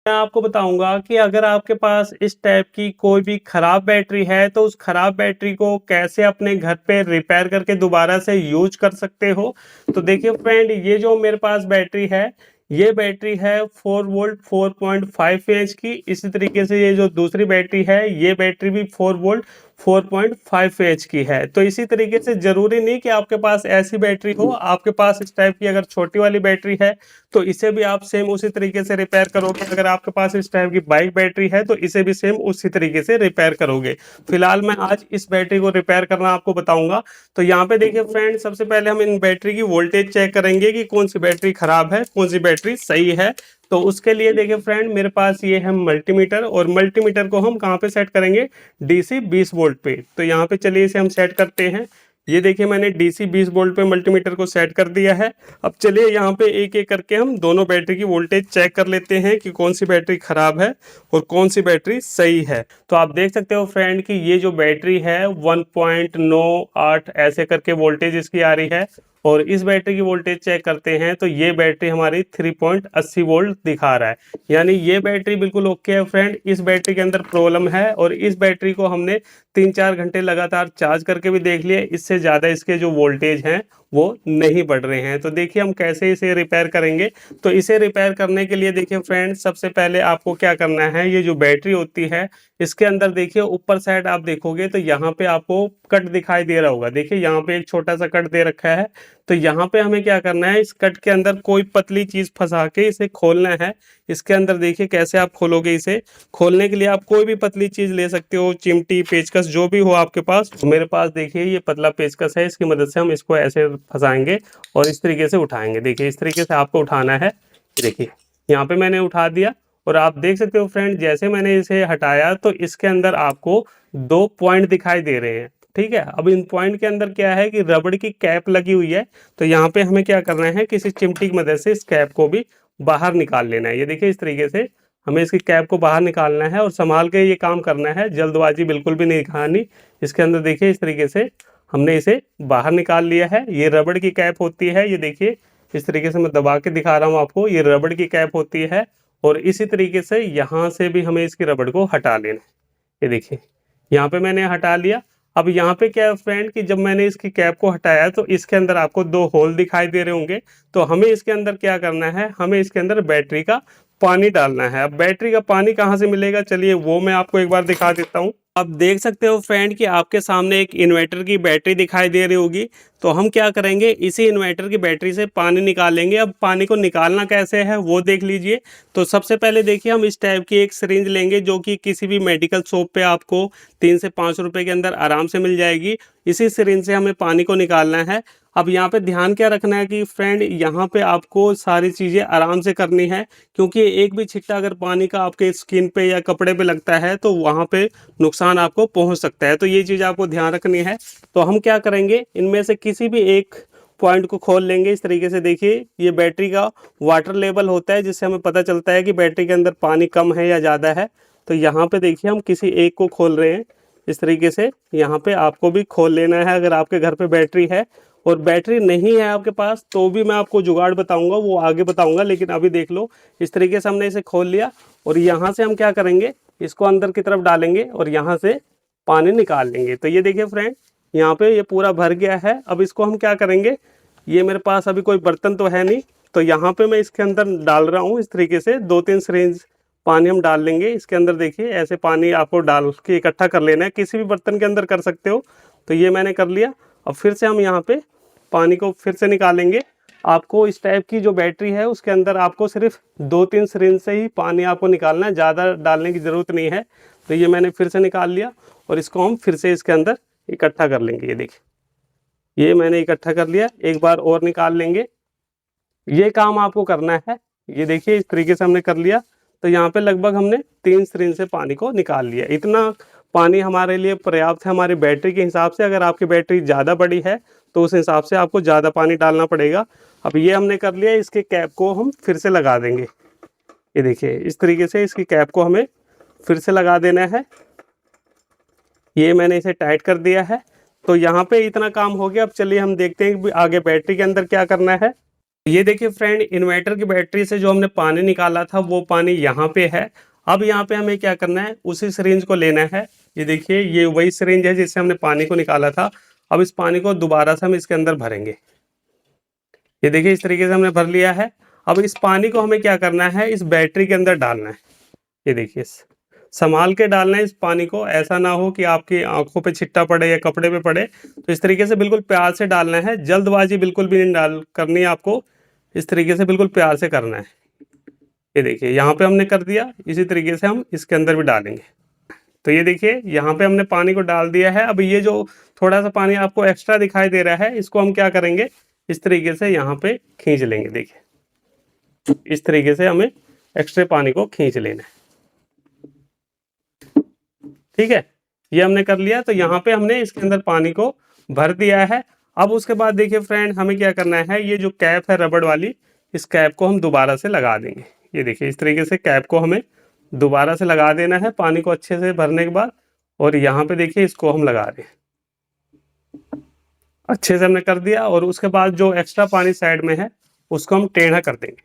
मैं आपको बताऊंगा कि अगर आपके पास इस टाइप की कोई भी खराब बैटरी है तो उस खराब बैटरी को कैसे अपने घर पे रिपेयर करके दोबारा से यूज कर सकते हो। तो देखिए फ्रेंड, ये जो मेरे पास बैटरी है, ये बैटरी है 4 वोल्ट 4.5 एच की। इसी तरीके से ये जो दूसरी बैटरी है, ये बैटरी भी 4 वोल्ट 4.5 एच की है। तो इसी तरीके से जरूरी नहीं कि आपके पास ऐसी बैटरी हो, आपके पास इस टाइप की अगर छोटी वाली बैटरी है तो इसे भी आप सेम उसी तरीके से रिपेयर करोगे। अगर आपके पास इस टाइप की बाइक बैटरी है तो इसे भी सेम उसी तरीके से रिपेयर करोगे। फिलहाल मैं आज इस बैटरी को रिपेयर करना आपको बताऊंगा। तो यहाँ पे देखिए फ्रेंड, सबसे पहले हम इन बैटरी की वोल्टेज चेक करेंगे कि कौन सी बैटरी खराब है, कौन सी बैटरी सही है। तो उसके लिए देखिए फ्रेंड, मेरे पास ये है मल्टीमीटर, और मल्टीमीटर को हम कहाँ पे सेट करेंगे, डीसी 20 वोल्ट पे। तो यहाँ पे चलिए इसे हम सेट करते हैं। ये देखिए मैंने डीसी 20 वोल्ट पे मल्टीमीटर को सेट कर दिया है। अब चलिए यहाँ पे एक एक करके हम दोनों बैटरी की वोल्टेज चेक कर लेते हैं कि कौन सी बैटरी खराब है और कौन सी बैटरी सही है। तो आप देख सकते हो फ्रेंड कि ये जो बैटरी है 1.98 ऐसे करके वोल्टेज इसकी आ रही है, और इस बैटरी की वोल्टेज चेक करते हैं तो ये बैटरी हमारी 3.80 वोल्ट दिखा रहा है। यानी ये बैटरी बिल्कुल ओके है फ्रेंड। इस बैटरी के अंदर प्रॉब्लम है, और इस बैटरी को हमने 3-4 घंटे लगातार चार्ज करके भी देख लिया, इससे ज़्यादा इसके जो वोल्टेज हैं वो नहीं बढ़ रहे हैं। तो देखिए हम कैसे इसे रिपेयर करेंगे। तो इसे रिपेयर करने के लिए देखिए फ्रेंड, सबसे पहले आपको क्या करना है, ये जो बैटरी होती है इसके अंदर देखिए ऊपर साइड आप देखोगे तो यहाँ पे आपको कट दिखाई दे रहा होगा। देखिए यहाँ पे एक छोटा सा कट दे रखा है। तो यहाँ पे हमें क्या करना है, इस कट के अंदर कोई पतली चीज फंसा के इसे खोलना है। इसके अंदर देखिए कैसे आप खोलोगे। इसे खोलने के लिए आप कोई भी पतली चीज ले सकते हो, चिमटी, पेचकस, जो भी हो आपके पास। मेरे पास देखिए ये पतला पेचकस है, इसकी मदद से हम इसको ऐसे फंसाएंगे और इस तरीके से उठाएंगे। देखिए इस तरीके से आपको उठाना है। देखिए यहाँ पे मैंने उठा दिया, और आप देख सकते हो फ्रेंड, जैसे मैंने इसे हटाया तो इसके अंदर आपको 2 पॉइंट दिखाई दे रहे हैं। ठीक है, अब इन पॉइंट के अंदर क्या है कि रबड़ की कैप लगी हुई है। तो यहाँ पे हमें क्या करना है, किसी चिमटी की मदद से इस कैप को भी बाहर निकाल लेना है। ये देखिए इस तरीके से हमें इसकी कैप को बाहर निकालना है, और संभाल के ये काम करना है, जल्दबाजी बिल्कुल भी नहीं दिखानी। इसके अंदर देखिए इस तरीके से हमने इसे बाहर निकाल लिया है। ये रबड़ की कैप होती है, ये देखिए इस तरीके से मैं दबा के दिखा रहा हूँ आपको, ये रबड़ की कैप होती है। और इसी तरीके से यहाँ से भी हमें इसकी रबड़ को हटा लेना है। ये देखिए यहाँ पे मैंने हटा लिया। अब यहाँ पे क्या है फ्रेंड कि जब मैंने इसकी कैप को हटाया तो इसके अंदर आपको 2 होल दिखाई दे रहे होंगे। तो हमें इसके अंदर क्या करना है, हमें इसके अंदर बैटरी का पानी डालना है। अब बैटरी का पानी कहाँ से मिलेगा, चलिए वो मैं आपको एक बार दिखा देता हूँ। आप देख सकते हो फ्रेंड कि आपके सामने एक इन्वर्टर की बैटरी दिखाई दे रही होगी। तो हम क्या करेंगे, इसी इन्वर्टर की बैटरी से पानी निकालेंगे। अब पानी को निकालना कैसे है वो देख लीजिए। तो सबसे पहले देखिए हम इस टाइप की एक सिरिंज लेंगे, जो कि किसी भी मेडिकल शॉप पे आपको 3 से 5 रुपए के अंदर आराम से मिल जाएगी। इसी सिरिंज से हमें पानी को निकालना है। अब यहाँ पे ध्यान क्या रखना है कि फ्रेंड, यहाँ पे आपको सारी चीज़ें आराम से करनी है, क्योंकि एक भी छिट्टा अगर पानी का आपके स्किन पे या कपड़े पे लगता है तो वहाँ पे नुकसान आपको पहुँच सकता है। तो ये चीज़ आपको ध्यान रखनी है। तो हम क्या करेंगे, इनमें से किसी भी एक पॉइंट को खोल लेंगे। इस तरीके से देखिए ये बैटरी का वाटर लेवल होता है, जिससे हमें पता चलता है कि बैटरी के अंदर पानी कम है या ज़्यादा है। तो यहाँ पे देखिए हम किसी एक को खोल रहे हैं। इस तरीके से यहाँ पे आपको भी खोल लेना है अगर आपके घर पे बैटरी है। और बैटरी नहीं है आपके पास तो भी मैं आपको जुगाड़ बताऊंगा, वो आगे बताऊंगा, लेकिन अभी देख लो। इस तरीके से हमने इसे खोल लिया, और यहाँ से हम क्या करेंगे, इसको अंदर की तरफ डालेंगे और यहाँ से पानी निकाल लेंगे। तो ये देखिए फ्रेंड, यहाँ पे ये पूरा भर गया है। अब इसको हम क्या करेंगे, ये मेरे पास अभी कोई बर्तन तो है नहीं, तो यहाँ पे मैं इसके अंदर डाल रहा हूँ। इस तरीके से 2-3 सिरिंज पानी हम डाल लेंगे इसके अंदर। देखिए ऐसे पानी आपको डाल के इकट्ठा कर लेना है, किसी भी बर्तन के अंदर कर सकते हो। तो ये मैंने कर लिया। अब फिर से हम यहाँ पे पानी को फिर से निकालेंगे। आपको इस टाइप की जो बैटरी है उसके अंदर आपको सिर्फ 2-3 सिरिंज से ही पानी आपको निकालना है, ज़्यादा डालने की ज़रूरत नहीं है। तो ये मैंने फिर से निकाल लिया, और इसको हम फिर से इसके अंदर इकट्ठा कर लेंगे। ये देखिए ये मैंने इकट्ठा कर लिया, एक बार और निकाल लेंगे। ये काम आपको करना है। ये देखिए इस तरीके से हमने कर लिया। तो यहाँ पे लगभग हमने 3 सिरिंज से पानी को निकाल लिया। इतना पानी हमारे लिए पर्याप्त है हमारी बैटरी के हिसाब से। अगर आपकी बैटरी ज़्यादा बड़ी है तो उस हिसाब से आपको ज़्यादा पानी डालना पड़ेगा। अब ये हमने कर लिया, इसके कैप को हम फिर से लगा देंगे। ये देखिए इस तरीके से इसकी कैप को हमें फिर से लगा देना है। ये मैंने इसे टाइट कर दिया है। तो यहाँ पे इतना काम हो गया। अब चलिए हम देखते हैं कि आगे बैटरी के अंदर क्या करना है। ये देखिए फ्रेंड, इन्वर्टर की बैटरी से जो हमने पानी निकाला था वो पानी यहाँ पे है। अब यहाँ पे हमें क्या करना है, उसी सिरिंज को लेना है। ये देखिए, ये वही सिरिंज है जिससे हमने पानी को निकाला था। अब इस पानी को दोबारा से हम इसके अंदर भरेंगे। ये देखिए, इस तरीके से हमने भर लिया है। अब इस पानी को हमें क्या करना है, इस बैटरी के अंदर डालना है। ये देखिए, संभाल के डालना है इस पानी को, ऐसा ना हो कि आपकी आंखों पे छिट्टा पड़े या कपड़े पे पड़े। तो इस तरीके से बिल्कुल प्यार से डालना है, जल्दबाजी बिल्कुल भी नहीं डाल करनी है आपको। इस तरीके से बिल्कुल प्यार से करना है। ये देखिए, यहाँ पे हमने कर दिया, इसी तरीके से हम इसके अंदर भी डालेंगे। तो ये देखिए, यहाँ पे हमने पानी को डाल दिया है। अब ये जो थोड़ा सा पानी आपको एक्स्ट्रा दिखाई दे रहा है, इसको हम क्या करेंगे, इस तरीके से यहाँ पे खींच लेंगे। देखिए, इस तरीके से हमें एक्स्ट्रा पानी को खींच लेना है। ठीक है, ये हमने कर लिया। तो यहाँ पे हमने इसके अंदर पानी को भर दिया है। अब उसके बाद देखिए फ्रेंड, हमें क्या करना है, ये जो कैप है रबड़ वाली, इस कैप को हम दोबारा से लगा देंगे। ये देखिए, इस तरीके से कैप को हमें दोबारा से लगा देना है पानी को अच्छे से भरने के बाद। और यहाँ पे देखिए, इसको हम लगा रहे हैं, अच्छे से हमने कर दिया। और उसके बाद जो एक्स्ट्रा पानी साइड में है उसको हम टेढ़ा कर देंगे।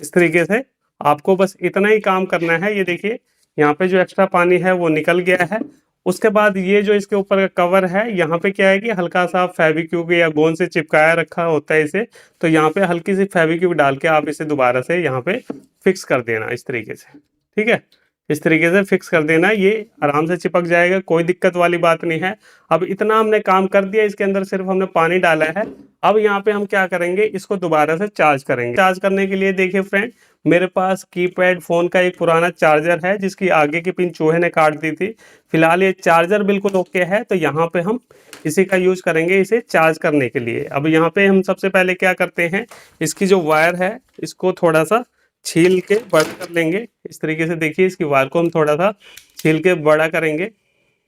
इस तरीके से आपको बस इतना ही काम करना है। ये देखिए, यहाँ पे जो एक्स्ट्रा पानी है वो निकल गया है। उसके बाद ये जो इसके ऊपर का कवर है, यहाँ पे क्या है कि हल्का सा फेविक्विक या गोंद से चिपकाया रखा होता है इसे। तो यहाँ पे हल्की सी फेविक्विक डाल के आप इसे दोबारा से यहाँ पे फिक्स कर देना इस तरीके से। ठीक है, इस तरीके से फिक्स कर देना, ये आराम से चिपक जाएगा, कोई दिक्कत वाली बात नहीं है। अब इतना हमने काम कर दिया, इसके अंदर सिर्फ हमने पानी डाला है। अब यहाँ पे हम क्या करेंगे, इसको दोबारा से चार्ज करेंगे। चार्ज करने के लिए देखिए फ्रेंड, मेरे पास कीपैड फोन का एक पुराना चार्जर है जिसकी आगे की पिन चूहे ने काट दी थी। फिलहाल ये चार्जर बिल्कुल ओके है, तो यहाँ पे हम इसी का यूज करेंगे इसे चार्ज करने के लिए। अब यहाँ पे हम सबसे पहले क्या करते हैं, इसकी जो वायर है इसको थोड़ा सा छील के बड़ा कर लेंगे। इस तरीके से देखिए, इसकी वायर को हम थोड़ा सा छील के बड़ा करेंगे।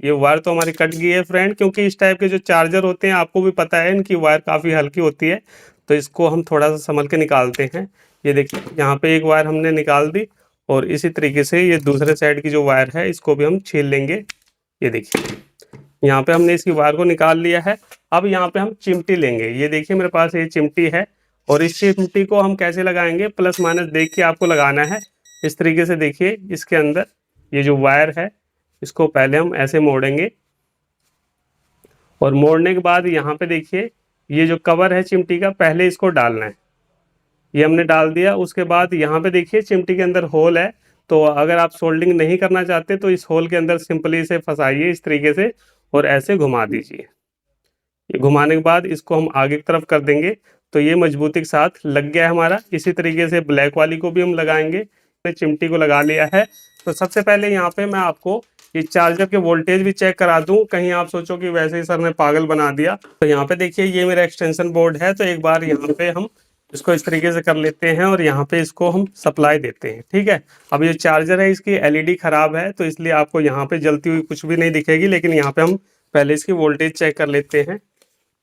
ये वायर तो हमारी कट गई है फ्रेंड, क्योंकि इस टाइप के जो चार्जर होते हैं आपको भी पता है इनकी वायर काफ़ी हल्की होती है। तो इसको हम थोड़ा सा संभल के निकालते हैं। ये देखिए, यहाँ पे एक वायर हमने निकाल दी। और इसी तरीके से ये दूसरे साइड की जो वायर है इसको भी हम छील लेंगे। ये देखिए, यहाँ पे हमने इसकी वायर को निकाल लिया है। अब यहाँ पे हम चिमटी लेंगे। ये देखिए, मेरे पास ये चिमटी है। और इस चिमटी को हम कैसे लगाएंगे, प्लस माइनस देख के आपको लगाना है। इस तरीके से देखिए, इसके अंदर ये जो वायर है इसको पहले हम ऐसे मोड़ेंगे। और मोड़ने के बाद यहाँ पे देखिए, ये जो कवर है चिमटी का, पहले इसको डालना है। ये हमने डाल दिया। उसके बाद यहाँ पे देखिए, चिमटी के अंदर होल है। तो अगर आप सोल्डिंग नहीं करना चाहते तो इस होल के अंदर सिंपली इसे फंसाइए इस तरीके से और ऐसे घुमा दीजिए। ये घुमाने के बाद इसको हम आगे की तरफ कर देंगे। तो ये मजबूती के साथ लग गया है हमारा। इसी तरीके से ब्लैक वाली को भी हम लगाएंगे। चिमटी को लगा लिया है। तो सबसे पहले यहाँ पे मैं आपको ये चार्जर के वोल्टेज भी चेक करा दूं, कहीं आप सोचो कि वैसे ही सर ने पागल बना दिया। तो यहाँ पे देखिए, ये मेरा एक्सटेंशन बोर्ड है। तो एक बार यहाँ पे हम इसको इस तरीके से कर लेते हैं और यहाँ पे इसको हम सप्लाई देते हैं। ठीक है, अब ये चार्जर है, इसकी एलईडी खराब है तो इसलिए आपको यहाँ पे जलती हुई कुछ भी नहीं दिखेगी। लेकिन यहाँ पे हम पहले इसकी वोल्टेज चेक कर लेते हैं।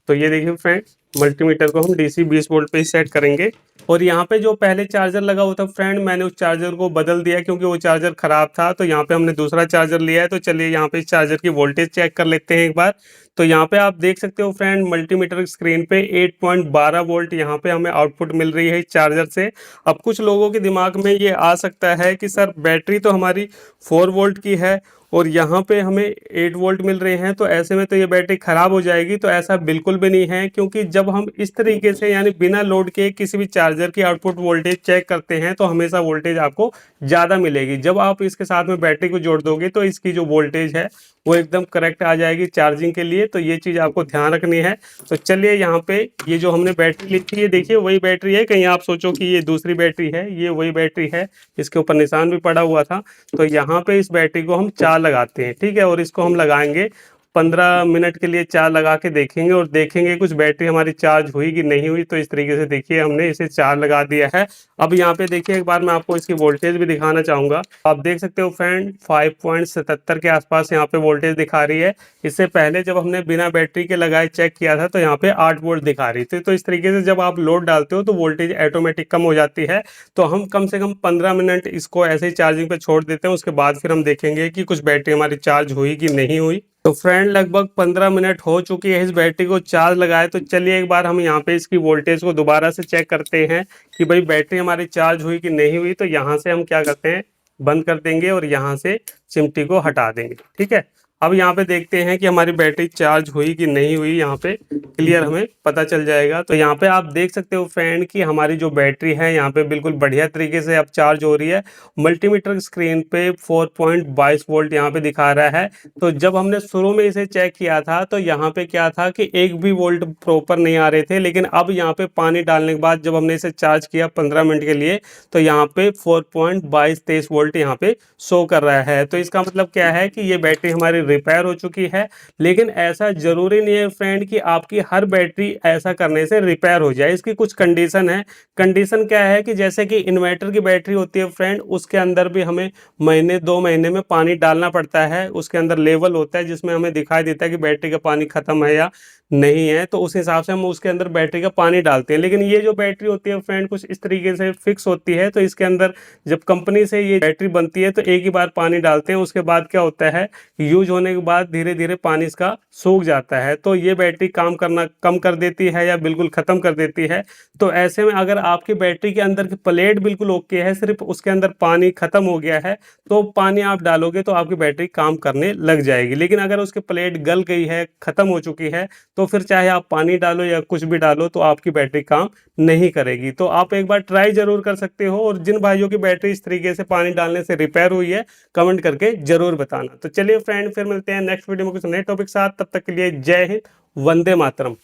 तो ये देखिए फ्रेंड, मल्टीमीटर को हम डीसी 20 वोल्ट पे ही सेट करेंगे। और यहाँ पे जो पहले चार्जर लगा हुआ था फ्रेंड, मैंने उस चार्जर को बदल दिया क्योंकि वो चार्जर खराब था। तो यहाँ पे हमने दूसरा चार्जर लिया है। तो चलिए यहाँ पे इस चार्जर की वोल्टेज चेक कर लेते हैं एक बार। तो यहाँ पे आप देख सकते हो फ्रेंड, मल्टीमीटर स्क्रीन पे 8.12 वोल्ट यहाँ पे हमें आउटपुट मिल रही है इस चार्जर से। अब कुछ लोगों के दिमाग में ये आ सकता है कि सर बैटरी तो हमारी 4 वोल्ट की है और यहाँ पे हमें 8 वोल्ट मिल रहे हैं, तो ऐसे में तो ये बैटरी खराब हो जाएगी। तो ऐसा बिल्कुल भी नहीं है, क्योंकि जब हम इस तरीके से यानी बिना लोड के किसी भी चार्जर की आउटपुट वोल्टेज चेक करते हैं तो हमेशा वोल्टेज आपको ज़्यादा मिलेगी। जब आप इसके साथ में बैटरी को जोड़ दोगे तो इसकी जो वोल्टेज है वो एकदम करेक्ट आ जाएगी चार्जिंग के लिए। तो ये चीज़ आपको ध्यान रखनी है। तो चलिए यहाँ पे ये जो हमने बैटरी ली थी, ये देखिए वही बैटरी है। कहीं आप सोचो कि ये दूसरी बैटरी है, ये वही बैटरी है, इसके ऊपर निशान भी पड़ा हुआ था। तो यहाँ पे इस बैटरी को हम चार्ज लगाते हैं। ठीक है, और इसको हम लगाएंगे 15 मिनट के लिए चार्ज लगा के देखेंगे और देखेंगे कुछ बैटरी हमारी चार्ज हुई कि नहीं हुई। तो इस तरीके से देखिए हमने इसे चार्ज लगा दिया है। अब यहाँ पे देखिए एक बार मैं आपको इसकी वोल्टेज भी दिखाना चाहूँगा। आप देख सकते हो फ्रेंड 5.77 के आसपास यहाँ पे वोल्टेज दिखा रही है। इससे पहले जब हमने बिना बैटरी के लगाए चेक किया था तो यहाँ पे 8 वोल्ट दिखा रही थी। तो इस तरीके से जब आप लोड डालते हो तो वोल्टेज ऑटोमेटिक कम हो जाती है। तो हम कम से कम 15 मिनट इसको ऐसे ही चार्जिंग पे छोड़ देते हैं। उसके बाद फिर हम देखेंगे कि कुछ बैटरी हमारी चार्ज हुई कि नहीं हुई। तो फ्रेंड लगभग 15 मिनट हो चुकी है इस बैटरी को चार्ज लगाए। तो चलिए एक बार हम यहाँ पे इसकी वोल्टेज को दोबारा से चेक करते हैं कि भाई बैटरी हमारी चार्ज हुई कि नहीं हुई। तो यहाँ से हम क्या करते हैं, बंद कर देंगे और यहाँ से चिमटी को हटा देंगे। ठीक है, अब यहाँ पे देखते हैं कि हमारी बैटरी चार्ज हुई कि नहीं हुई, यहाँ पे क्लियर हमें पता चल जाएगा। तो यहाँ पे आप देख सकते हो फ्रेंड कि हमारी जो बैटरी है यहाँ पे बिल्कुल बढ़िया तरीके से अब चार्ज हो रही है। मल्टीमीटर स्क्रीन पे 4.22 वोल्ट यहाँ पे दिखा रहा है। तो जब हमने शुरू में इसे चेक किया था तो यहाँ पे क्या था कि एक भी वोल्ट प्रॉपर नहीं आ रहे थे, लेकिन अब यहाँ पे पानी डालने के बाद जब हमने इसे चार्ज किया 15 मिनट के लिए तो यहाँ पे 4.22 वोल्ट यहाँ पे शो कर रहा है। तो इसका मतलब क्या है कि ये बैटरी हमारी रिपेयर हो चुकी है। लेकिन ऐसा जरूरी नहीं है फ्रेंड कि आपकी हर बैटरी ऐसा करने से रिपेयर हो जाए, इसकी कुछ कंडीशन है। कंडीशन क्या है कि जैसे कि इन्वर्टर की बैटरी होती है फ्रेंड, उसके अंदर भी हमें महीने 2 महीने में पानी डालना पड़ता है। उसके अंदर लेवल होता है जिसमें हमें दिखाई देता है कि बैटरी का पानी खत्म है या नहीं है, तो उस हिसाब से हम उसके अंदर बैटरी का पानी डालते हैं। लेकिन ये जो बैटरी होती है फ्रेंड कुछ इस तरीके से फिक्स होती है। तो इसके अंदर जब कंपनी से ये बैटरी बनती है तो एक ही बार पानी डालते हैं, उसके बाद क्या होता है, यूज होने के बाद धीरे धीरे पानी इसका सूख जाता है। तो ये बैटरी काम करना कम कर देती है या बिल्कुल खत्म कर देती है। तो ऐसे में अगर आपकी बैटरी के अंदर की प्लेट बिल्कुल ओके है, सिर्फ उसके अंदर पानी खत्म हो गया है, तो पानी आप डालोगे तो आपकी बैटरी काम करने लग जाएगी। लेकिन अगर उसकी प्लेट गल गई है, खत्म हो चुकी है, तो फिर चाहे आप पानी डालो या कुछ भी डालो तो आपकी बैटरी काम नहीं करेगी। तो आप एक बार ट्राई जरूर कर सकते हो। और जिन भाइयों की बैटरी इस तरीके से पानी डालने से रिपेयर हुई है, कमेंट करके जरूर बताना। तो चलिए फ्रेंड, फिर मिलते हैं नेक्स्ट वीडियो में कुछ नए टॉपिक साथ। तब तक के लिए जय हिंद, वंदे मातरम।